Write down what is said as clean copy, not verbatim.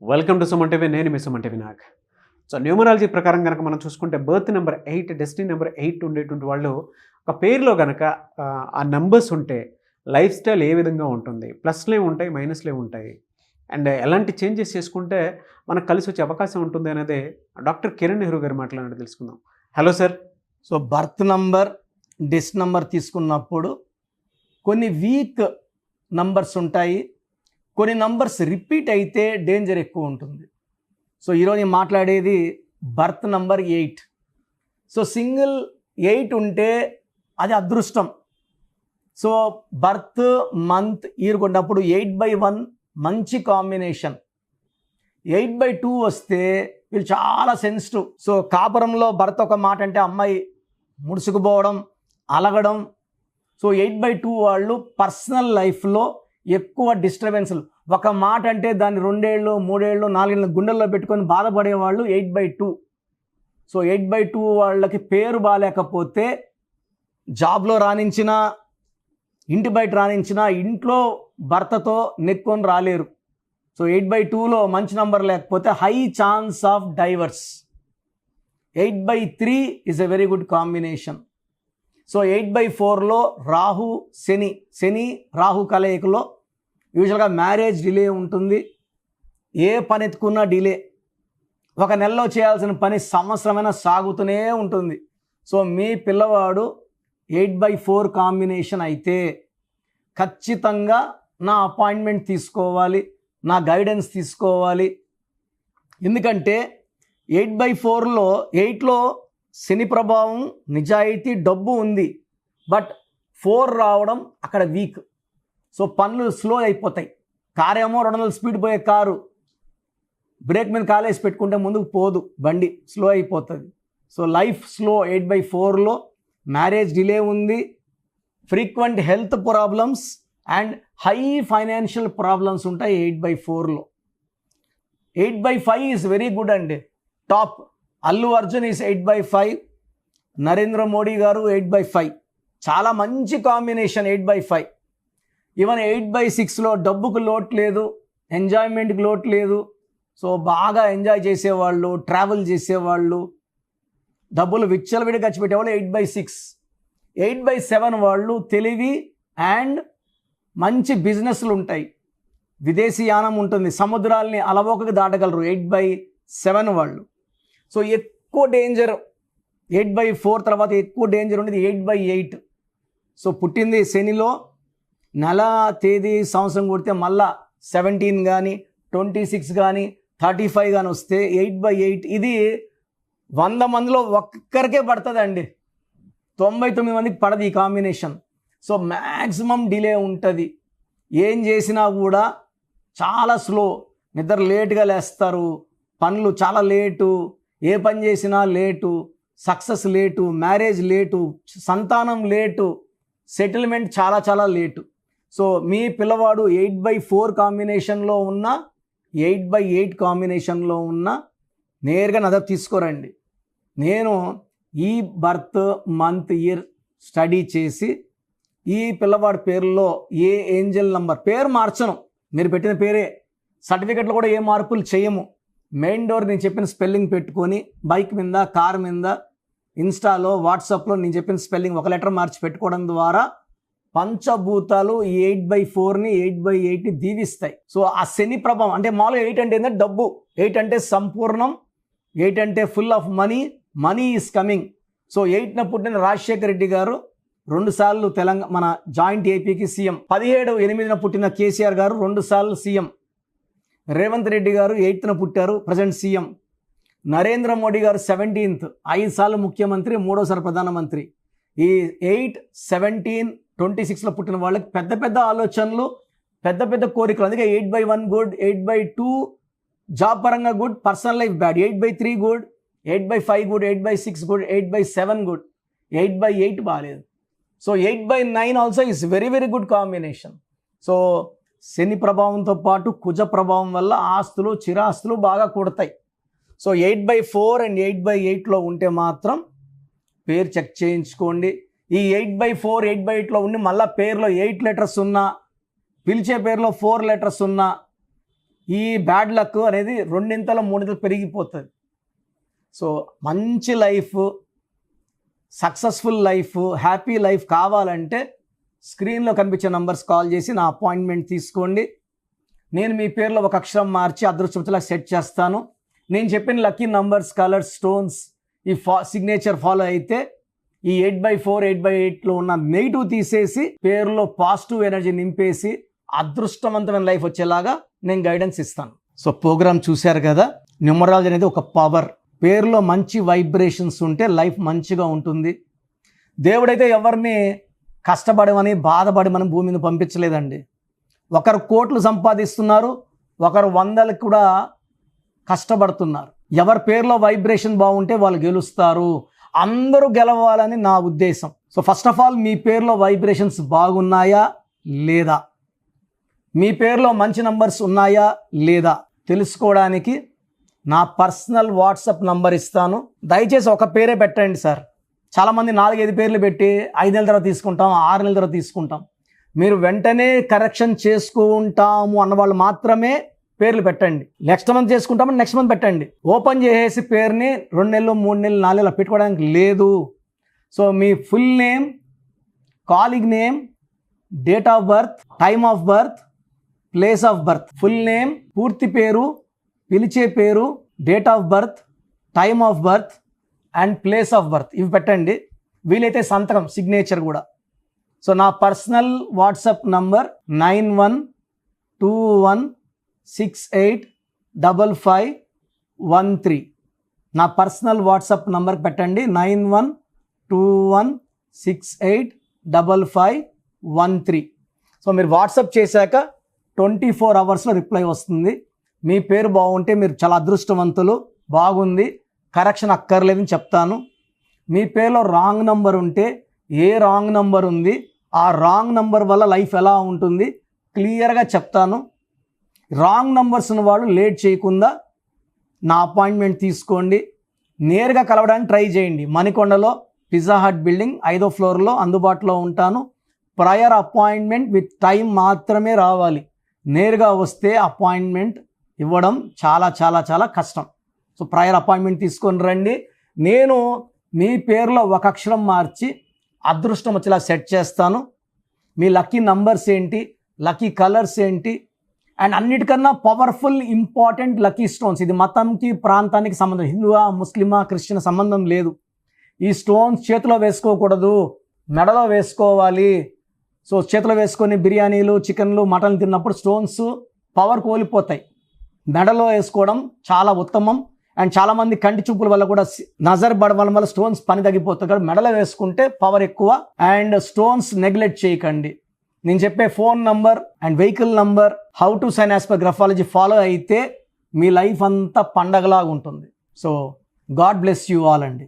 Welcome to Suman TV. నేను మీ Suman TV Nag. So numerology ప్రకారం కనుక మనం చూసుకుంటే బర్త్ నెంబర్ 8, డెస్టినీ నెంబర్ 8 ఉండేటువంటి వాళ్ళు ఒక పేరులో కనుక ఆ నెంబర్స్ ఉంటే లైఫ్ స్టైల్ ఏ విధంగా ఉంటుంది, ప్లస్లే ఉంటాయి, మైనస్లే ఉంటాయి, అండ్ ఎలాంటి చేంజెస్ చేసుకుంటే మనకు కలిసి వచ్చే అవకాశం ఉంటుంది అనేది డాక్టర్ కిరణ్ నెహ్రూ గారు మాట్లాడినట్టు తెలుసుకుందాం. Hello sir. So birth number, డెస్ నంబర్ తీసుకున్నప్పుడు కొన్ని వీక్ నంబర్స్ ఉంటాయి, కొన్ని నంబర్స్ రిపీట్ అయితే డేంజర్ ఎక్కువ ఉంటుంది. సో ఈరోజు నేను మాట్లాడేది బర్త్ నంబర్ 8. సో సింగిల్ 8 ఉంటే అది అదృష్టం. సో బర్త్, మంత్, ఇయర్ కొన్నప్పుడు 8/1 మంచి కాంబినేషన్. 8/2 వస్తే వీళ్ళు చాలా సెన్సిటివ్. సో కాపురంలో భర్త ఒక మాట అంటే అమ్మాయి ముడుచుకుపోవడం, అలగడం. సో 8/2 వాళ్ళు పర్సనల్ లైఫ్లో ఎక్కువ డిస్టర్బెన్స్లు. ఒక మాట అంటే దాన్ని 2 ఏళ్ళు, 3 ఏళ్ళు, 4 ఏళ్ళు గుండెల్లో పెట్టుకొని బాధపడేవాళ్ళు 8/2. సో 8/2 వాళ్ళకి పేరు బాగాలేకపోతే జాబ్లో రాణించినా, ఇంటి బయట రాణించినా ఇంట్లో భర్తతో నెక్కొని రాలేరు. సో 8/2లో మంచి నంబర్ లేకపోతే high chance of divorce. 8/3 is a very good combination. So 8/4లో రాహు, శని రాహు కలయికలో యూజువల్గా మ్యారేజ్ డిలే ఉంటుంది. ఏ పని ఎత్తుకున్నా డిలే. ఒక నెలలో చేయాల్సిన పని సంవత్సరమైనా సాగుతూనే ఉంటుంది. సో మీ పిల్లవాడు 8/4 కాంబినేషన్ అయితే ఖచ్చితంగా నా అపాయింట్మెంట్ తీసుకోవాలి, నా గైడెన్స్ తీసుకోవాలి. ఎందుకంటే 8/4లో 8లో శని ప్రభావం, నిజాయితీ, డబ్బు ఉంది. బట్ 4 రావడం అక్కడ వీక్. సో పనులు స్లో అయిపోతాయి. కారేమో 200 స్పీడ్ పోయే కారు బ్రేక్ మీద కాలేసి పెట్టుకుంటే ముందుకు పోదు, బండి స్లో అయిపోతుంది. సో లైఫ్ స్లో 8/4లో. మ్యారేజ్ డిలే ఉంది, frequent health problems and high financial problems ఉంటాయి 8/4లో. 8/5 ఈజ్ వెరీ గుడ్ అండి. Top Allu Arjun is 8/5, Narendra Modi garu 8/5. చాలా మంచి కాంబినేషన్ 8/5. ఈవెన్ 8/6లో డబ్బుకు లోటు లేదు, ఎంజాయ్మెంట్కి లోటు లేదు. సో బాగా ఎంజాయ్ చేసేవాళ్ళు, ట్రావెల్ చేసేవాళ్ళు, డబ్బులు విచ్చలవిడి ఖర్చు పెట్టేవాళ్ళు 8/6. 8/7 వాళ్ళు తెలివి అండ్ మంచి బిజినెస్లు ఉంటాయి, విదేశీ యానం ఉంటుంది, సముద్రాల్ని అలవోకగా దాటగలరు 8/7 వాళ్ళు. సో ఎక్కువ డేంజర్ 8/4 తర్వాత ఎక్కువ డేంజర్ ఉండేది 8/8. సో పుట్టింది శనిలో, నెల, తేదీ, సంవత్సరం కొడితే మళ్ళా 17 కానీ 26 కానీ 35 కానీ వస్తే 8/8 ఇది 100 మందిలో ఒక్కరికే పడుతుందండి. 99 మందికి పడదు ఈ కాంబినేషన్. సో మ్యాక్సిమం డిలే ఉంటుంది. ఏం చేసినా కూడా చాలా స్లో, నిద్ర లేటుగా లేస్తారు, పనులు చాలా లేటు, ఏ పని చేసినా late, success late, marriage late, సంతానం లేటు, సెటిల్మెంట్ చాలా చాలా లేటు. సో మీ పిల్లవాడు 8/4 కాంబినేషన్లో ఉన్న, 8/8 కాంబినేషన్లో ఉన్న నేరుగా నజర్ తీసుకోరండి. నేను ఈ బర్త్, మంత్, ఇయర్ స్టడీ చేసి ఈ పిల్లవాడి పేరులో ఏ ఏంజల్ నంబర్, పేరు మార్చను, మీరు పెట్టిన పేరే, సర్టిఫికెట్లో కూడా ఏ మార్పులు చేయము. మెయిన్ డోర్ నేను చెప్పిన స్పెల్లింగ్ పెట్టుకొని బైక్ మీద, కార్ మీద, ఇన్స్టాలో, వాట్సాప్లో నేను చెప్పిన స్పెల్లింగ్ ఒక లెటర్ మార్చి పెట్టుకోవడం ద్వారా పంచభూతాలు ఈ 8/4ని 8/8ని దీవిస్తాయి. సో ఆ శని ప్రభావం అంటే మామూలుగా 8 అంటే ఏంటంటే డబ్బు, 8 అంటే సంపూర్ణం, 8 అంటే full of money, money is coming. So 8న పుట్టిన రాజశేఖర రెడ్డి గారు 2 సార్లు తెలంగాణ మన జాయింట్ ఏపీకి సీఎం. 17/8న పుట్టిన కేసీఆర్ గారు 2 సార్లు సీఎం. రేవంత్ రెడ్డి గారు 8న పుట్టారు, ప్రజెంట్ సీఎం. నరేంద్ర మోడీ గారు 17th 5 సార్లు ముఖ్యమంత్రి, 3వసారి ప్రధానమంత్రి. ఈ 8, 17, 26లో పుట్టిన వాళ్ళకి పెద్ద పెద్ద ఆలోచనలు, పెద్ద పెద్ద కోరికలు. అందుకే 8/1 గుడ్, 8/2 జాబ్ పరంగా good, personal life bad. 8/3 good, 8/5 good, 8/6 good, 8/7 good, 8/8 బాగాలేదు. So 8/9 also is very very good combination. So Shani ప్రభావంతో పాటు కుజ ప్రభావం వల్ల ఆస్తులు, చిరాస్తులు బాగా కూడతాయి. సో 8/4 అండ్ 8/8లో ఉంటే మాత్రం పేరు చెక్ చేయించుకోండి. ఈ 8/4, 8/8లో ఉండి మళ్ళీ పేరులో 8 లెటర్స్ ఉన్నా, పిలిచే పేరులో 4 లెటర్స్ ఉన్నా, ఈ బ్యాడ్ లక్ అనేది రెండింతలు మూడింతలు పెరిగిపోతుంది. సో మంచి life, successful life, happy life కావాలంటే స్క్రీన్లో కనిపించే నంబర్స్ కాల్ చేసి నా అపాయింట్మెంట్ తీసుకోండి. నేను మీ పేరులో ఒక అక్షరం మార్చి అదృష్టలా సెట్ చేస్తాను. నేను చెప్పిన లక్కీ నంబర్స్, కలర్స్, స్టోన్స్ ఈ సిగ్నేచర్ ఫాలో అయితే ఈ 8/4, 8/8లో ఉన్న నెగిటివ్ తీసేసి పేరులో పాజిటివ్ ఎనర్జీ నింపేసి అదృష్టవంతమైన లైఫ్ వచ్చేలాగా నేను గైడెన్స్ ఇస్తాను. సో ప్రోగ్రామ్ చూశారు కదా. న్యూమరాలజీ అనేది ఒక పవర్. పేరులో మంచి వైబ్రేషన్స్ ఉంటే లైఫ్ మంచిగా ఉంటుంది. దేవుడైతే ఎవరిని కష్టపడమని బాధపడమని భూమి మీద పంపించలేదండి. ఒకరు కోట్లు సంపాదిస్తున్నారు, ఒకరు 100లకు కూడా కష్టపడుతున్నారు. ఎవరి పేరులో వైబ్రేషన్ బాగుంటే వాళ్ళు గెలుస్తారు. అందరూ గెలవాలని నా ఉద్దేశం. సో ఫస్ట్ ఆఫ్ ఆల్ మీ పేరులో వైబ్రేషన్స్ బాగున్నాయా లేదా, మీ పేరులో మంచి నంబర్స్ ఉన్నాయా లేదా తెలుసుకోవడానికి నా పర్సనల్ వాట్సాప్ నంబర్ ఇస్తాను. దయచేసి ఒక పేరే పెట్టండి సార్. చాలామంది 4-5 పేర్లు పెట్టి 5 నెలల తర్వాత తీసుకుంటాం, 6 నెలల తర్వాత తీసుకుంటాం. మీరు వెంటనే కరెక్షన్ చేసుకుంటాము అన్నవాళ్ళు మాత్రమే పేర్లు పెట్టండి. నెక్స్ట్ మంత్ చేసుకుంటామని నెక్స్ట్ మంత్ పెట్టండి. ఓపెన్ చేసేసి పేరుని 2 నెలలు, 3 నెలలు, 4 నెలలు పెట్టుకోవడానికి లేదు. సో మీ full name, calling name, date of birth, time of birth, place of birth, full name, పూర్తి పేరు, పిలిచే పేరు, date of birth, time of birth and place of birth ఇవి పెట్టండి. వీలైతే సంతకం, సిగ్నేచర్ కూడా. సో నా పర్సనల్ వాట్సాప్ నంబర్ 9121685513. నా పర్సనల్ వాట్సాప్ నంబర్కి పెట్టండి 9121685513. సో మీరు వాట్సాప్ చేశాక 24 అవర్స్లో రిప్లై వస్తుంది. మీ పేరు బాగుంటే మీరు చాలా అదృష్టవంతులు, బాగుంది, కరెక్షన్ అక్కర్లేదని చెప్తాను. మీ పేరులో రాంగ్ నంబర్ ఉంటే ఏ రాంగ్ నంబర్ ఉంది, ఆ రాంగ్ నంబర్ వల్ల లైఫ్ ఎలా ఉంటుంది క్లియర్గా చెప్తాను. రాంగ్ నంబర్స్ ఉన్న వాళ్ళు లేట్ చేయకుండా నా అపాయింట్మెంట్ తీసుకోండి. నేరుగా కలవడానికి ట్రై చేయండి. మణికొండలో పిజ్జా హట్ బిల్డింగ్ 5వ ఫ్లోర్లో అందుబాటులో ఉంటాను. ప్రయర్ అపాయింట్మెంట్ విత్ టైం మాత్రమే రావాలి. నేరుగా వస్తే అపాయింట్మెంట్ ఇవ్వడం చాలా చాలా చాలా కష్టం. సో ప్రయర్ అపాయింట్మెంట్ తీసుకొని రండి. నేను మీ పేరులో ఒక అక్షరం మార్చి అదృష్టం వచ్చేలా సెట్ చేస్తాను. మీ లక్కీ నంబర్స్ ఏంటి, లక్కీ కలర్స్ ఏంటి, అండ్ అన్నిటికన్నా పవర్ఫుల్ ఇంపార్టెంట్ లక్కీ స్టోన్స్. ఇది మతంకి, ప్రాంతానికి సంబంధం, హిందువా, ముస్లిమా, క్రిస్టియన్ సంబంధం లేదు. ఈ స్టోన్స్ చేతిలో వేసుకోకూడదు, మెడలో వేసుకోవాలి. సో చేతిలో వేసుకొని బిర్యానీలు, చికెన్లు, మటన్లు తిన్నప్పుడు స్టోన్స్ పవర్ కోల్పోతాయి. మెడలో వేసుకోవడం చాలా ఉత్తమం. అండ్ చాలామంది కంటి చూపుల వల్ల కూడా నజర్ పడడం వల్ల స్టోన్స్ పని తగ్గిపోతుంది. కాబట్టి మెడలో వేసుకుంటే పవర్ ఎక్కువ. అండ్ స్టోన్స్ నెగ్లెక్ట్ చేయకండి. నేను చెప్పే phone number and vehicle number, how to sign as per graphology follow అయితే మీ లైఫ్ అంతా పండగలాగా ఉంటుంది. So God bless you all అండి.